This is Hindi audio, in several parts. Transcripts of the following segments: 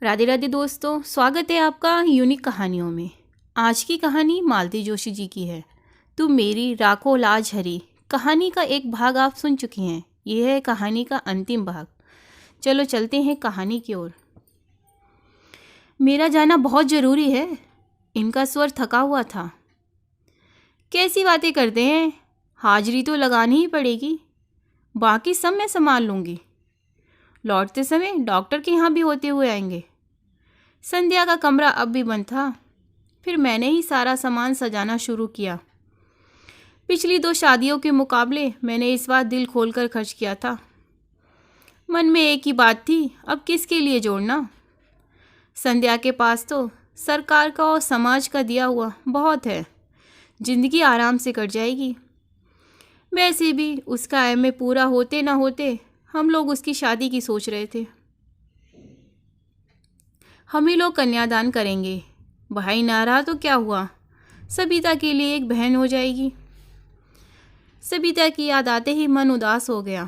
राधे राधे दोस्तों, स्वागत है आपका यूनिक कहानियों में। आज की कहानी मालती जोशी जी की है। तुम मेरी राखो लाज हरी। कहानी का एक भाग आप सुन चुकी हैं। यह है कहानी का अंतिम भाग। चलो चलते हैं कहानी की ओर। मेरा जाना बहुत ज़रूरी है। इनका स्वर थका हुआ था। कैसी बातें करते हैं, हाजिरी तो लगानी ही पड़ेगी, बाकी सब मैं संभाल लूँगी। लौटते समय डॉक्टर के यहाँ भी होते हुए आएंगे। संध्या का कमरा अब भी बंद था। फिर मैंने ही सारा सामान सजाना शुरू किया। पिछली 2 शादियों के मुकाबले मैंने इस बार दिल खोलकर खर्च किया था। मन में एक ही बात थी, अब किसके लिए जोड़ना। संध्या के पास तो सरकार का और समाज का दिया हुआ बहुत है, जिंदगी आराम से कट जाएगी। वैसे भी उसका एमए पूरा होते ना होते हम लोग उसकी शादी की सोच रहे थे। हम ही लोग कन्यादान करेंगे। भाई ना रहा तो क्या हुआ, सबिता के लिए एक बहन हो जाएगी। सबिता की याद आते ही मन उदास हो गया।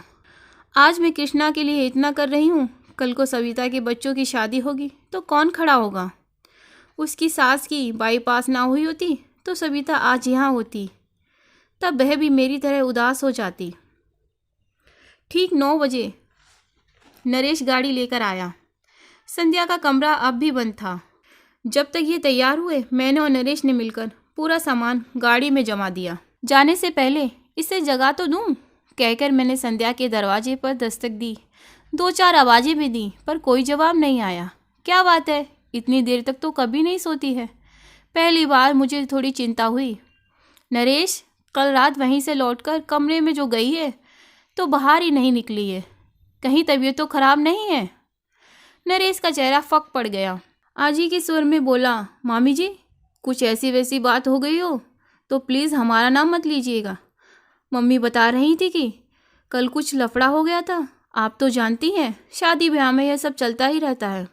आज मैं कृष्णा के लिए इतना कर रही हूँ, कल को सबिता के बच्चों की शादी होगी तो कौन खड़ा होगा। उसकी सास की बाईपास ना हुई होती तो सबिता आज यहाँ होती, तब वह भी मेरी तरह उदास हो जाती। ठीक 9 बजे नरेश गाड़ी लेकर आया। संध्या का कमरा अब भी बंद था। जब तक ये तैयार हुए, मैंने और नरेश ने मिलकर पूरा सामान गाड़ी में जमा दिया। जाने से पहले इसे जगा तो दूं, कहकर मैंने संध्या के दरवाजे पर दस्तक दी। 2-4 आवाज़ें भी दी, पर कोई जवाब नहीं आया। क्या बात है, इतनी देर तक तो कभी नहीं सोती है। पहली बार मुझे थोड़ी चिंता हुई। नरेश, कल रात वहीं से लौटकर कमरे में जो गई है तो बाहर ही नहीं निकली है। कहीं तबीयत तो खराब नहीं है। नरेश का चेहरा फक पड़ गया। आजी के स्वर में बोला, मामी जी, कुछ ऐसी वैसी बात हो गई हो तो प्लीज़ हमारा नाम मत लीजिएगा। मम्मी बता रही थी कि कल कुछ लफड़ा हो गया था। आप तो जानती हैं, शादी ब्याह में यह सब चलता ही रहता है।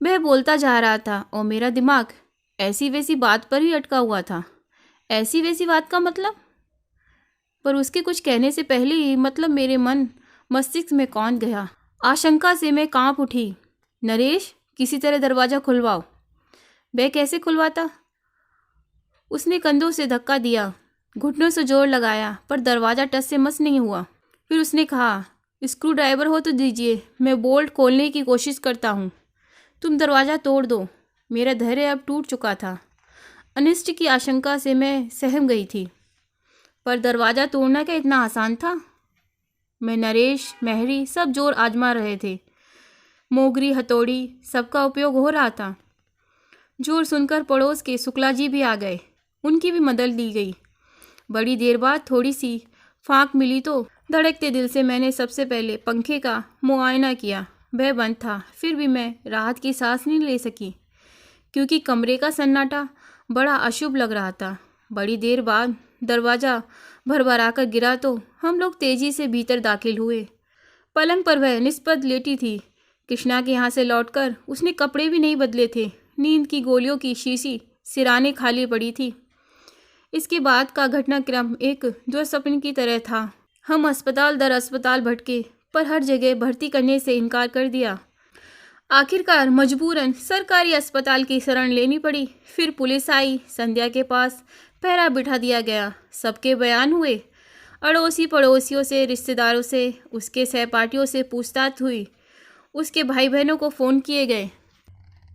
वह बोलता जा रहा था और मेरा दिमाग ऐसी वैसी बात पर ही अटका हुआ था। ऐसी वैसी बात का मतलब? पर उसके कुछ कहने से पहले ही मतलब मेरे मन मस्तिष्क में कौंध गया। आशंका से मैं कांप उठी। नरेश, किसी तरह दरवाज़ा खुलवाओ। वह कैसे खुलवाता? उसने कंधों से धक्का दिया, घुटनों से जोर लगाया, पर दरवाज़ा टस से मस नहीं हुआ। फिर उसने कहा, स्क्रू ड्राइवर हो तो दीजिए, मैं बोल्ट खोलने की कोशिश करता हूँ। तुम दरवाज़ा तोड़ दो। मेरा धैर्य अब टूट चुका था। अनिष्ट की आशंका से मैं सहम गई थी, पर दरवाज़ा तोड़ना क्या इतना आसान था? मैं, नरेश, महरी सब जोर आजमा रहे थे। मोगरी, हथौड़ी सबका उपयोग हो रहा था। जोर सुनकर पड़ोस के शुक्ला जी भी आ गए। उनकी भी मदद ली गई। बड़ी देर बाद थोड़ी सी फाँक मिली तो धड़कते दिल से मैंने सबसे पहले पंखे का मुआयना किया। वह बंद था। फिर भी मैं राहत की सांस नहीं ले सकी, क्योंकि कमरे का सन्नाटा बड़ा अशुभ लग रहा था। बड़ी देर बाद दरवाज़ा भरभरा कर गिरा तो हम लोग तेज़ी से भीतर दाखिल हुए। पलंग पर वह निस्पद लेटी थी। कृष्णा के यहाँ से लौटकर उसने कपड़े भी नहीं बदले थे। नींद की गोलियों की शीशी सिराने खाली पड़ी थी। इसके बाद का घटनाक्रम एक दुस्वप्न की तरह था। हम अस्पताल दर अस्पताल भटके, पर हर जगह भर्ती करने से इनकार कर दिया। आखिरकार मजबूरन सरकारी अस्पताल की शरण लेनी पड़ी। फिर पुलिस आई, संध्या के पास पहरा बिठा दिया गया। सबके बयान हुए। अड़ोसी पड़ोसियों से, रिश्तेदारों से, उसके सहपाठियों से पूछताछ हुई। उसके भाई बहनों को फ़ोन किए गए।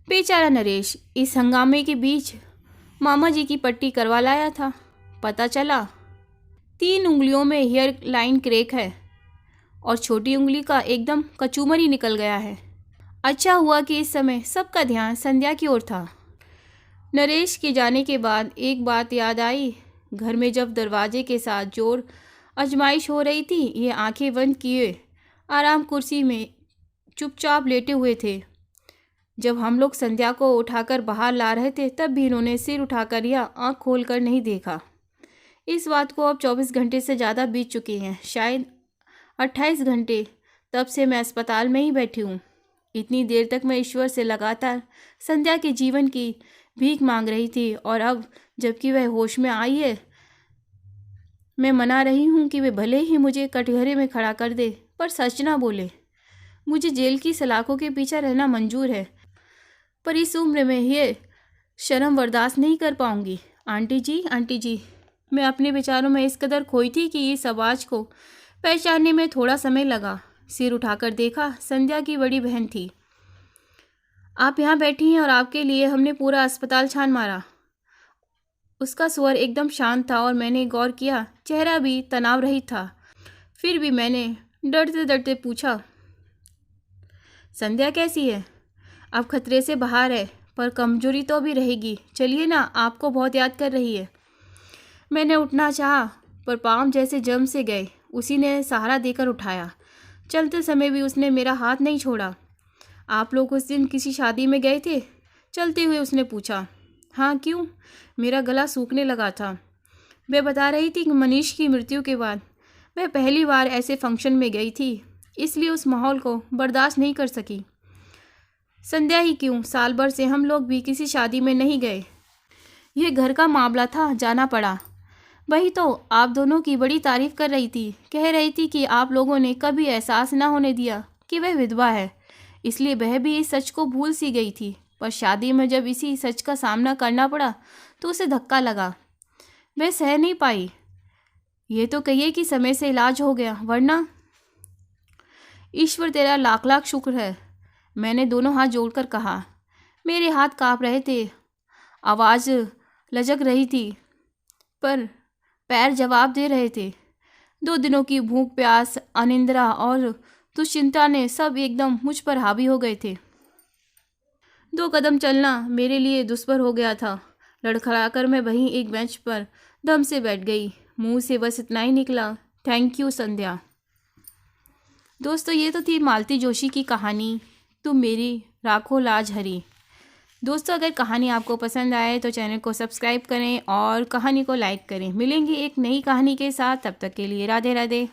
बेचारा नरेश इस हंगामे के बीच मामा जी की पट्टी करवा लाया था। पता चला 3 उंगलियों में हेयर लाइन क्रैक है और छोटी उंगली का एकदम कचूमर ही निकल गया है। अच्छा हुआ कि इस समय सबका ध्यान संध्या की ओर था। नरेश के जाने के बाद एक बात याद आई। घर में जब दरवाजे के साथ जोर आजमाइश हो रही थी, ये आंखें बंद किए आराम कुर्सी में चुपचाप लेटे हुए थे। जब हम लोग संध्या को उठाकर बाहर ला रहे थे, तब भी इन्होंने सिर उठाकर या आँख खोलकर नहीं देखा। इस बात को अब 24 घंटे से ज़्यादा बीत चुके हैं, शायद 28 घंटे। तब से मैं अस्पताल में ही बैठी हूँ। इतनी देर तक मैं ईश्वर से लगातार संध्या के जीवन की भीख मांग रही थी, और अब जबकि वह होश में आई है, मैं मना रही हूँ कि वे भले ही मुझे कटघरे में खड़ा कर दे, पर सच ना बोले। मुझे जेल की सलाखों के पीछे रहना मंजूर है, पर इस उम्र में ये शर्म बर्दाश्त नहीं कर पाऊंगी। आंटी जी, मैं अपने विचारों में इस कदर खोई थी कि इस आवाज़ को पहचानने में थोड़ा समय लगा। सिर उठाकर देखा, संध्या की बड़ी बहन थी। आप यहाँ बैठी हैं और आपके लिए हमने पूरा अस्पताल छान मारा। उसका स्वर एकदम शांत था और मैंने गौर किया, चेहरा भी तनाव रहित था। फिर भी मैंने डरते डरते पूछा, संध्या कैसी है? अब खतरे से बाहर है, पर कमजोरी तो भी रहेगी। चलिए ना, आपको बहुत याद कर रही है। मैंने उठना चाहा, पर पाँव जैसे जम से गए। उसी ने सहारा देकर उठाया। चलते समय भी उसने मेरा हाथ नहीं छोड़ा। आप लोग उस दिन किसी शादी में गए थे? चलते हुए उसने पूछा। हाँ, क्यों? मेरा गला सूखने लगा था। मैं बता रही थी कि मनीष की मृत्यु के बाद मैं पहली बार ऐसे फंक्शन में गई थी, इसलिए उस माहौल को बर्दाश्त नहीं कर सकी। संध्या ही क्यों, साल भर से हम लोग भी किसी शादी में नहीं गए। यह घर का मामला था, जाना पड़ा। वही तो आप दोनों की बड़ी तारीफ कर रही थी, कह रही थी कि आप लोगों ने कभी एहसास ना होने दिया कि वह विधवा है, इसलिए वह भी इस सच को भूल सी गई थी। पर शादी में जब इसी सच का सामना करना पड़ा तो उसे धक्का लगा। वह सह नहीं पाई। ये तो कहिए कि समय से इलाज हो गया, वरना। ईश्वर तेरा लाख लाख शुक्र है, मैंने दोनों हाथ जोड़कर कहा। मेरे हाथ काँप रहे थे, आवाज़ लचक रही थी, पर पैर जवाब दे रहे थे। 2 दिनों की भूख प्यास, अनिंद्रा और दुश्चिंता ने सब एकदम मुझ पर हावी हो गए थे। 2 कदम चलना मेरे लिए दुष्कर हो गया था। लड़खड़ाकर मैं वहीं एक बेंच पर दम से बैठ गई। मुंह से बस इतना ही निकला, थैंक यू संध्या। दोस्तों, ये तो थी मालती जोशी की कहानी, तुम मेरी राखो लाज हरी। दोस्तों, अगर कहानी आपको पसंद आए तो चैनल को सब्सक्राइब करें और कहानी को लाइक करें। मिलेंगे एक नई कहानी के साथ, तब तक के लिए राधे राधे।